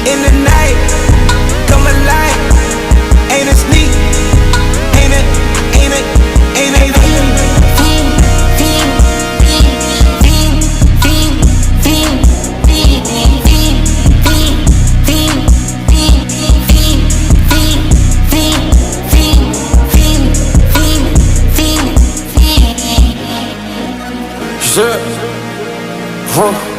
in the night, come alive. Ain't it sneak? Ain't it? Ain't it? Ain't it? Yeah. Huh.